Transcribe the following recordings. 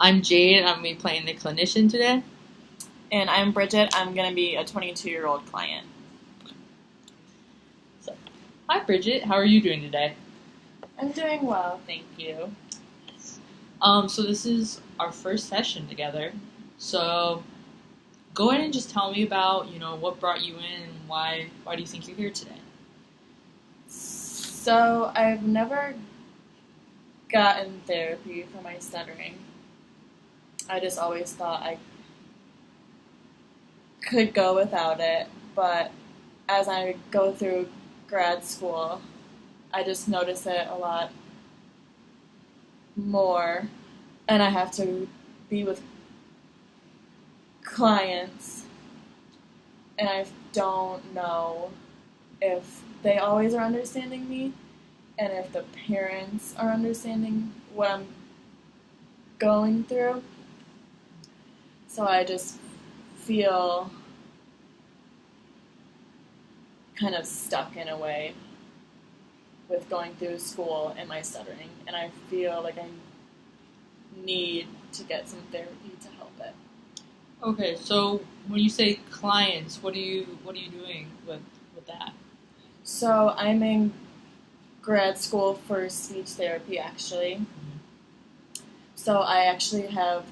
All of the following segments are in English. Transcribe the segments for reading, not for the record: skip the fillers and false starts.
I'm Jade. I'm going to be playing the clinician today. And I'm Bridget. I'm going to be a 22-year-old client. So, hi, Bridget. How are you doing today? I'm doing well, thank you. So this is our first session together. So go ahead and just tell me about, what brought you in and why do you think you're here today? So I've never gotten therapy for my stuttering. I just always thought I could go without it, but as I go through grad school, I just notice it a lot more, and I have to be with clients, and I don't know if they always are understanding me, and if the parents are understanding what I'm going through. So I just feel kind of stuck in a way with going through school and my stuttering, and I feel like I need to get some therapy to help it. Okay, so when you say clients, what are you doing with that? So I'm in grad school for speech therapy, actually. Mm-hmm. So I actually have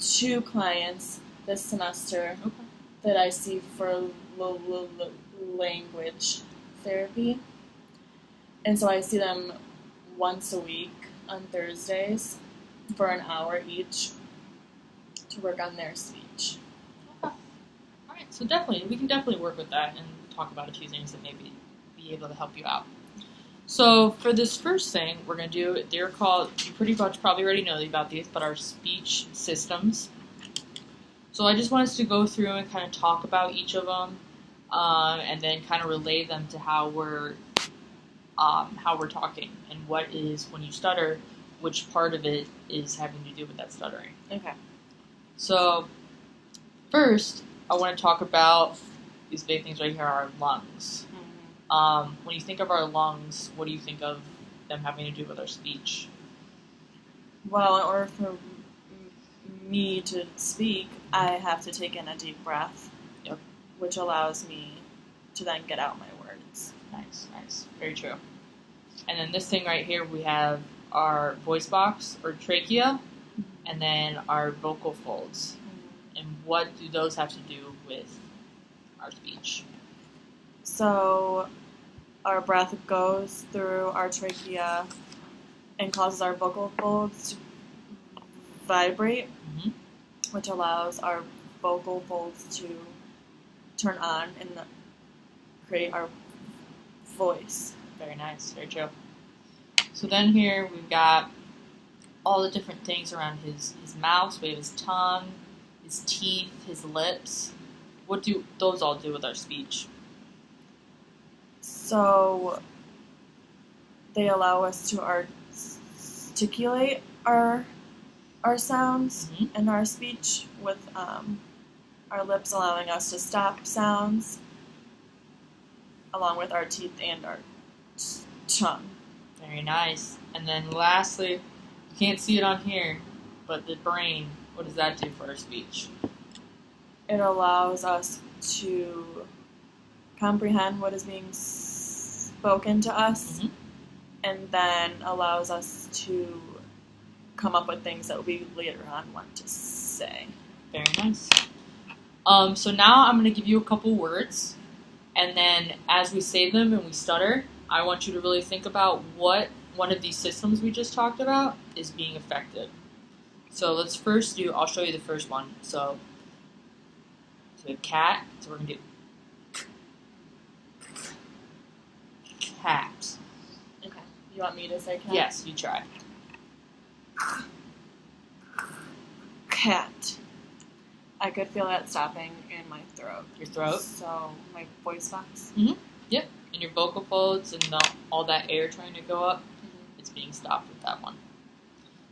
two clients this semester that I see for language therapy. And so I see them once a week on Thursdays for an hour each to work on their speech. Okay. All right, so we can definitely work with that and talk about a few things that maybe be able to help you out. So for this first thing, we're going to do, they're called, you pretty much probably already know about these, but our speech systems. So I just want us to go through and kind of talk about each of them, and then kind of relay them to how we're talking and what is, when you stutter, which part of it is having to do with that stuttering. Okay. So first, I want to talk about these big things right here, our lungs. Mm-hmm. When you think of our lungs, what do you think of them having to do with our speech? Well, in order for me to speak, I have to take in a deep breath. Yep. Which allows me to then get out my words. Nice. Very true. And then this thing right here, we have our voice box or trachea, and then our vocal folds. And what do those have to do with our speech? So our breath goes through our trachea and causes our vocal folds to vibrate, mm-hmm. which allows our vocal folds to turn on and create our voice. Very nice, very true. So then here we've got all the different things around his mouth. So we have his tongue, his teeth, his lips. What do those all do with our speech? So they allow us to articulate our sounds mm-hmm. and our speech, with our lips allowing us to stop sounds, along with our teeth and our tongue. Very nice. And then lastly, you can't see it on here, but the brain, what does that do for our speech? It allows us to comprehend what is being spoken to us, mm-hmm. and then allows us to come up with things that we later on want to say. Very nice. So now I'm going to give you a couple words, and then as we say them and we stutter, I want you to really think about what one of these systems we just talked about is being affected. So let's first I'll show you the first one. So we have cat, so we're going to do cat. Okay. You want me to say cat? Yes, you try. Cat. I could feel that stopping in my throat. Your throat? So my voice box. Mm-hmm. Yep. And your vocal folds and all that air trying to go up, mm-hmm. it's being stopped with that one.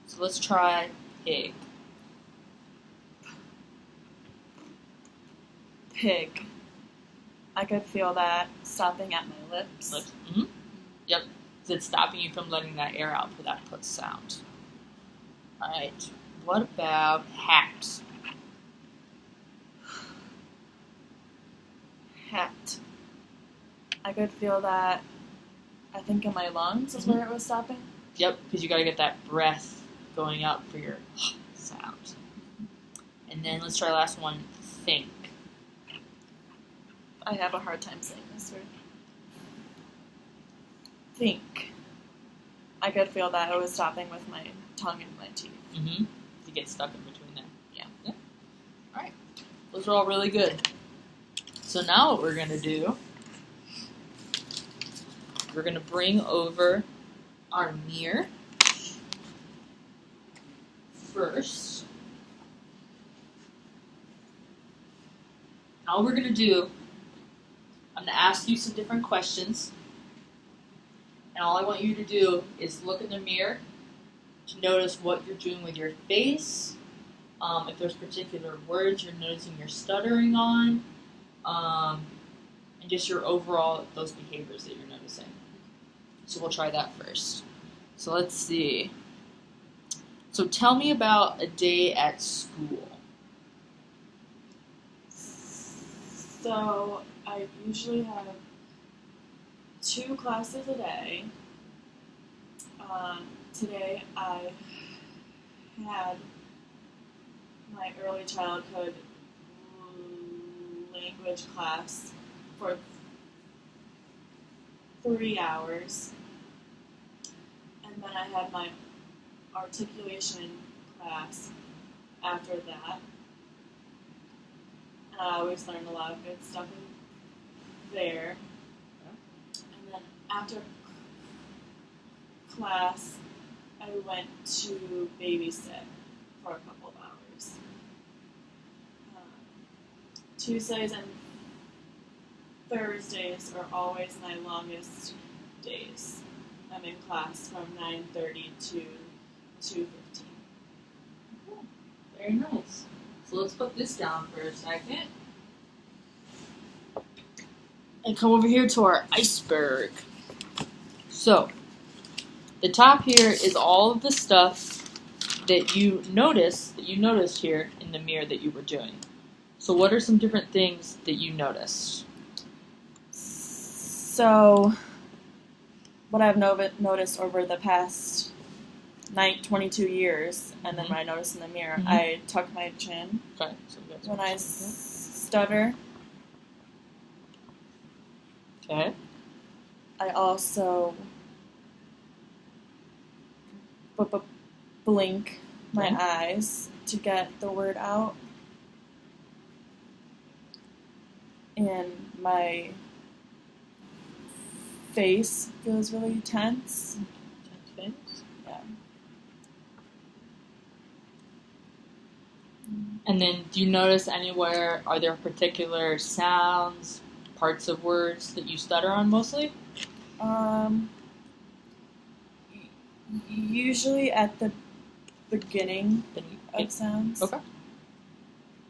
So let's try pig. Pig. I could feel that stopping at my lips. Mm-hmm. Yep. Is it stopping you from letting that air out for that sound? Alright. What about hat? Hat. I could feel that, I think, in my lungs is where it was stopping. Yep, because you gotta get that breath going up for your sound. And then let's try the last one. Think. I have a hard time saying this word. Think. I could feel that it was stopping with my tongue and my teeth. Mm-hmm. You get stuck in between there. Yeah. Alright. Those are all really good. So now what we're going to do, we're going to bring over our mirror first. All we're going to do, I'm going to ask you some different questions. And all I want you to do is look in the mirror to notice what you're doing with your face, if there's particular words you're noticing you're stuttering on, and just your overall, those behaviors that you're noticing. So we'll try that first. So let's see. So tell me about a day at school. So I usually have 2 classes a day. Today I had my early childhood language class for 3 hours, and then I had my articulation class after that, and I always learned a lot of good stuff in there. And then after class, I went to babysit for a couple of hours. Tuesdays and Thursdays are always my longest days. I'm in class from 9:30 to 2:15. Very nice. So let's put this down for a second. And come over here to our iceberg. So, the top here is all of the stuff that you noticed here in the mirror that you were doing. So what are some different things that you noticed? So, what I've noticed over the past 22 years, and then when I notice in the mirror, I tuck my chin. Okay. So we got some When I stutter, okay. I also blink my eyes to get the word out. And my face feels really tense. Tense. Yeah. And then do you notice anywhere, are there particular sounds, parts of words that you stutter on mostly? Usually at the beginning of sounds. Okay.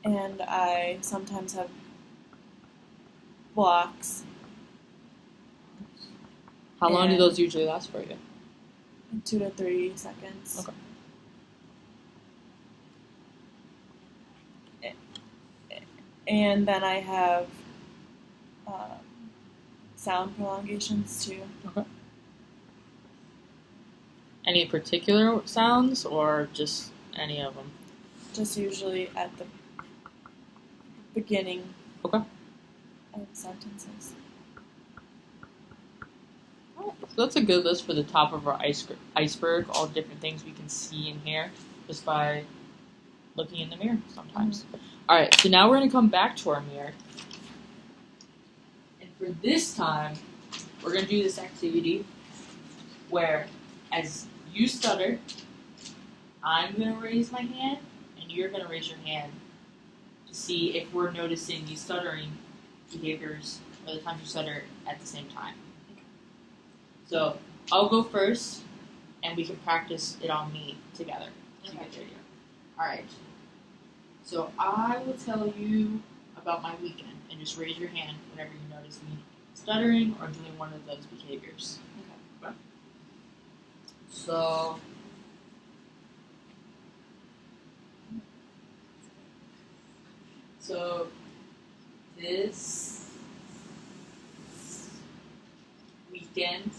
And I sometimes have blocks. How long do those usually last for you? 2 to 3 seconds. Okay. And then I have sound prolongations too. Okay. Any particular sounds or just any of them? Just usually at the beginning Okay. of sentences. So that's a good list for the top of our iceberg, all the different things we can see and hear just by looking in the mirror sometimes. Alright, so now we're going to come back to our mirror. And for this time, we're going to do this activity where as you stutter, I'm going to raise my hand and you're going to raise your hand to see if we're noticing these stuttering behaviors or the times you stutter at the same time. So I'll go first, and we can practice it on me together. Okay. Alright. So I will tell you about my weekend, and just raise your hand whenever you notice me stuttering or doing one of those behaviors. Okay. So So this weekend,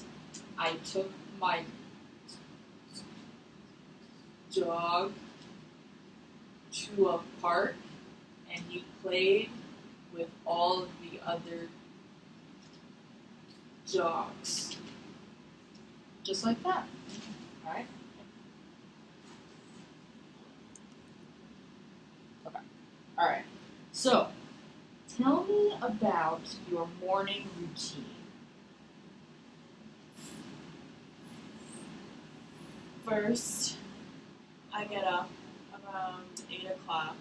I took my dog to a park, and he played with all of the other dogs. Just like that. Alright? Okay. Alright. So, tell me about your morning routine. First, I get up around 8 o'clock.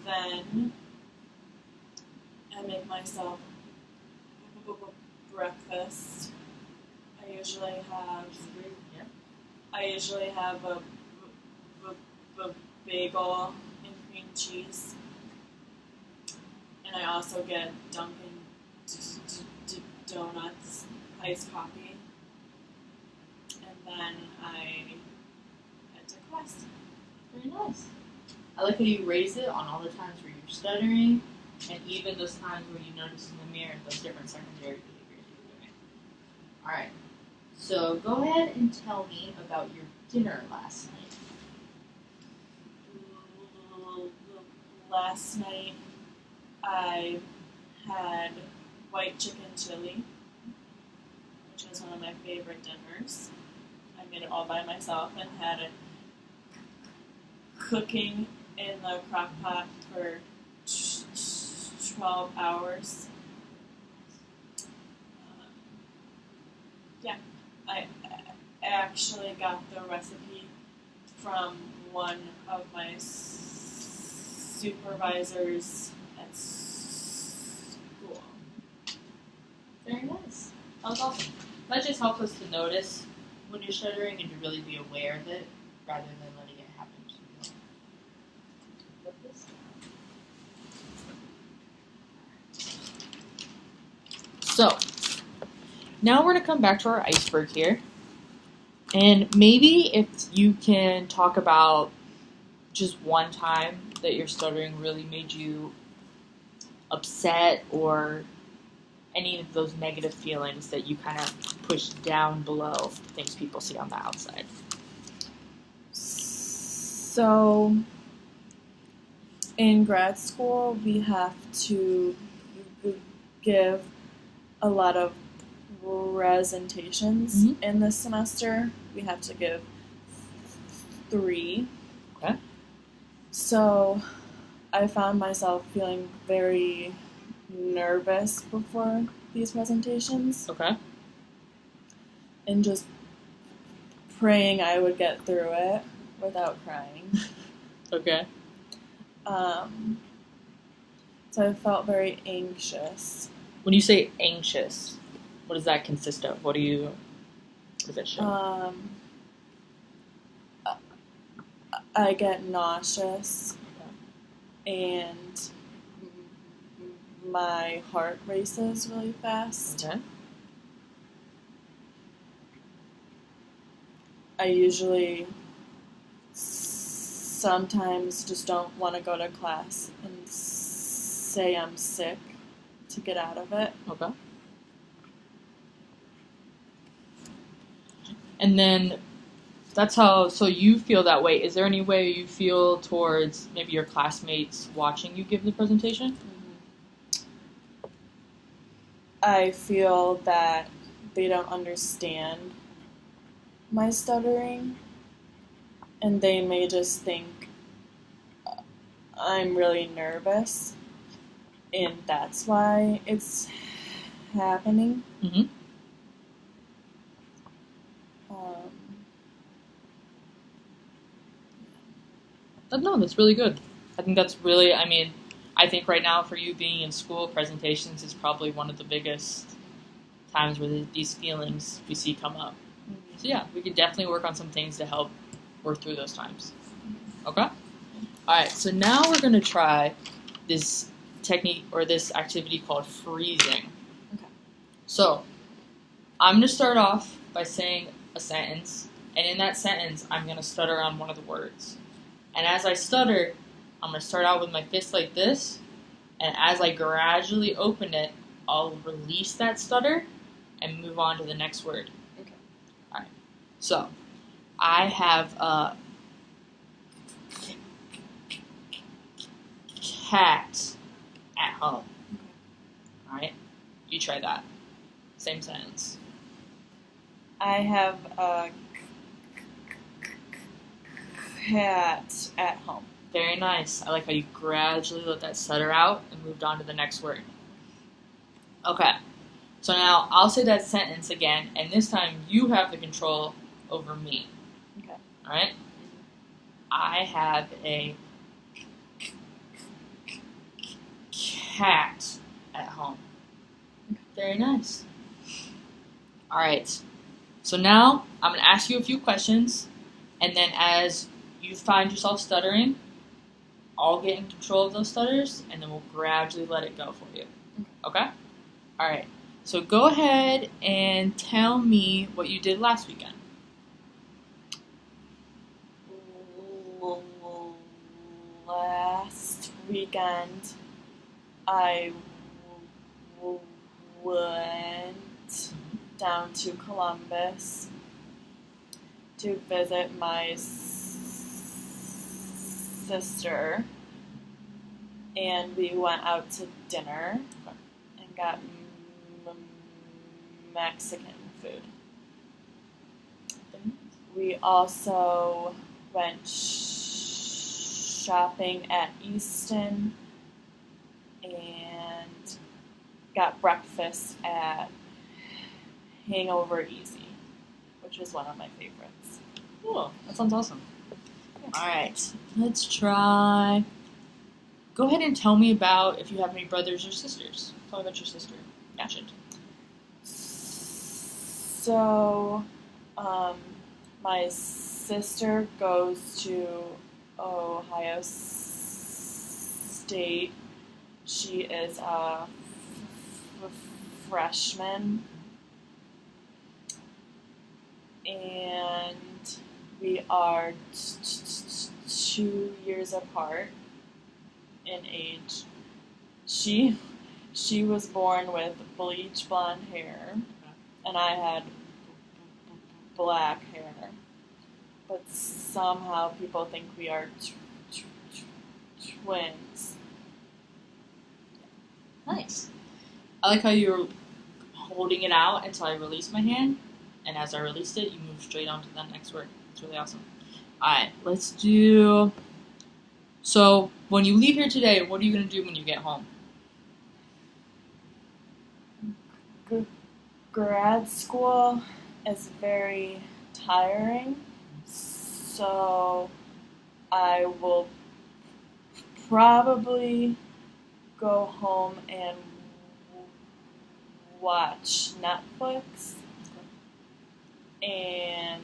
Then, I make myself breakfast. I usually have a bagel and cream cheese, and I also get Dunkin' Donuts iced coffee, and then I head to class. Very nice. I like how you raise it on all the times where you're stuttering, and even those times where you notice in the mirror those different secondary behaviors you're doing. Alright, so go ahead and tell me about your dinner last night. Last night, I had white chicken chili, which was one of my favorite dinners. I made it all by myself and had it cooking in the crock pot for 12 hours. I actually got the recipe from one of my supervisors at school. Very nice. That was awesome. That just helps us to notice when you're stuttering and to really be aware of it rather than letting it happen to you. Put this down. So, now we're going to come back to our iceberg here. And maybe if you can talk about just one time that your stuttering really made you upset, or any of those negative feelings that you kind of push down below things people see on the outside. So, in grad school, we have to give a lot of presentations in this semester. We have to give 3. Okay. So I found myself feeling very nervous before these presentations. Okay. And just praying I would get through it without crying. Okay. So I felt very anxious. When you say anxious, what does that consist of? What does that show? I get nauseous, and my heart races really fast. Okay. I usually sometimes just don't want to go to class and say I'm sick to get out of it. Okay. And then that's how, so you feel that way. Is there any way you feel towards maybe your classmates watching you give the presentation? I feel that they don't understand my stuttering, and they may just think I'm really nervous, and that's why it's happening. Mm-hmm. No, that's really good. I think that's really, I think right now for you being in school, presentations is probably one of the biggest times where these feelings we see come up. Mm-hmm. So yeah, we could definitely work on some things to help work through those times. Okay? Alright, so now we're going to try this technique or this activity called freezing. Okay. So, I'm going to start off by saying a sentence, and in that sentence, I'm going to stutter on one of the words. And as I stutter, I'm going to start out with my fist like this. And as I gradually open it, I'll release that stutter and move on to the next word. Okay. All right. So, I have a cat at home. All right. You try that. Same sentence. I have a cat at home. Very nice. I like how you gradually let that stutter out and moved on to the next word. Okay. So now I'll say that sentence again, and this time you have the control over me. Okay. All right? I have a cat at home. Very nice. All right. So now I'm going to ask you a few questions, and then as you find yourself stuttering, I'll get in control of those stutters, and then we'll gradually let it go for you. Okay? All right. So go ahead and tell me what you did last weekend. Last weekend, I went down to Columbus to visit my sister, and we went out to dinner and got Mexican food. We also went shopping at Easton and got breakfast at Hangover Easy, which is one of my favorites. Cool. That sounds awesome. All right. Let's try. Go ahead and tell me about if you have any brothers or sisters. Tell me about your sister. Mentioned. So, my sister goes to Ohio State. She is a freshman, and we are 2 years apart in age. She was born with bleach blonde hair, and I had black hair. But somehow people think we are twins. Nice. I like how you're holding it out until I release my hand, and as I released it, you move straight on to that next word. It's really awesome. Alright, let's do... So, when you leave here today, what are you going to do when you get home? Grad school is very tiring, so I will probably go home and watch Netflix and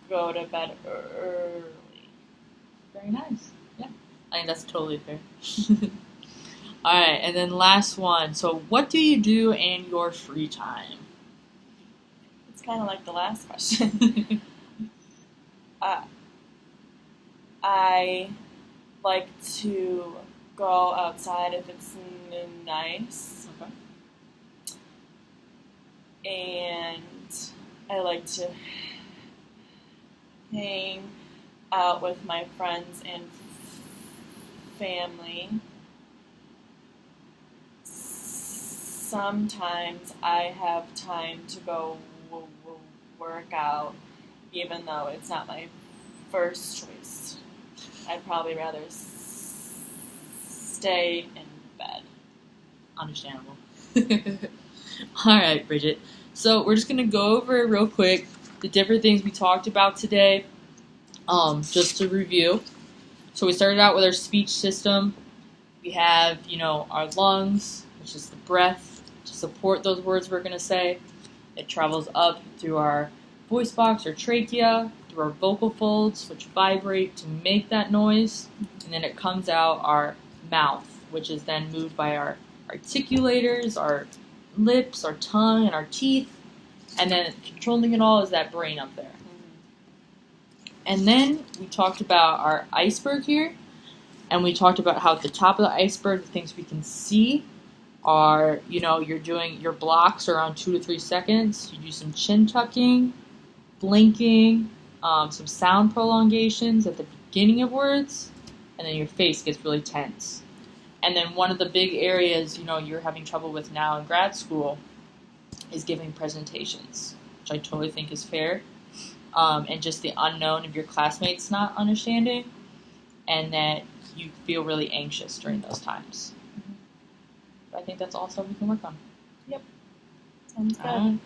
go to bed early. Very nice. Yeah. I think that's totally fair. Alright, and then last one. So, what do you do in your free time? It's kind of like the last question. I like to go outside if it's nice. Okay. And I like to hang out with my friends and family. Sometimes I have time to go work out, even though it's not my first choice. I'd probably rather stay in bed. Understandable. Alright, Bridget. So we're just going to go over real quick the different things we talked about today, just to review. So we started out with our speech system. We have, our lungs, which is the breath to support those words we're going to say. It travels up through our voice box or trachea, through our vocal folds, which vibrate to make that noise, and then it comes out our mouth, which is then moved by our articulators, our lips, our tongue, and our teeth, and then controlling it all is that brain up there. And then we talked about our iceberg here, and we talked about how at the top of the iceberg, the things we can see are, you're doing your blocks around 2 to 3 seconds. You do some chin tucking, blinking, some sound prolongations at the beginning of words, and then your face gets really tense. And then one of the big areas, you're having trouble with now in grad school is giving presentations, which I totally think is fair. And just the unknown of your classmates not understanding, and that you feel really anxious during those times. But I think that's all stuff we can work on. Yep. Sounds good.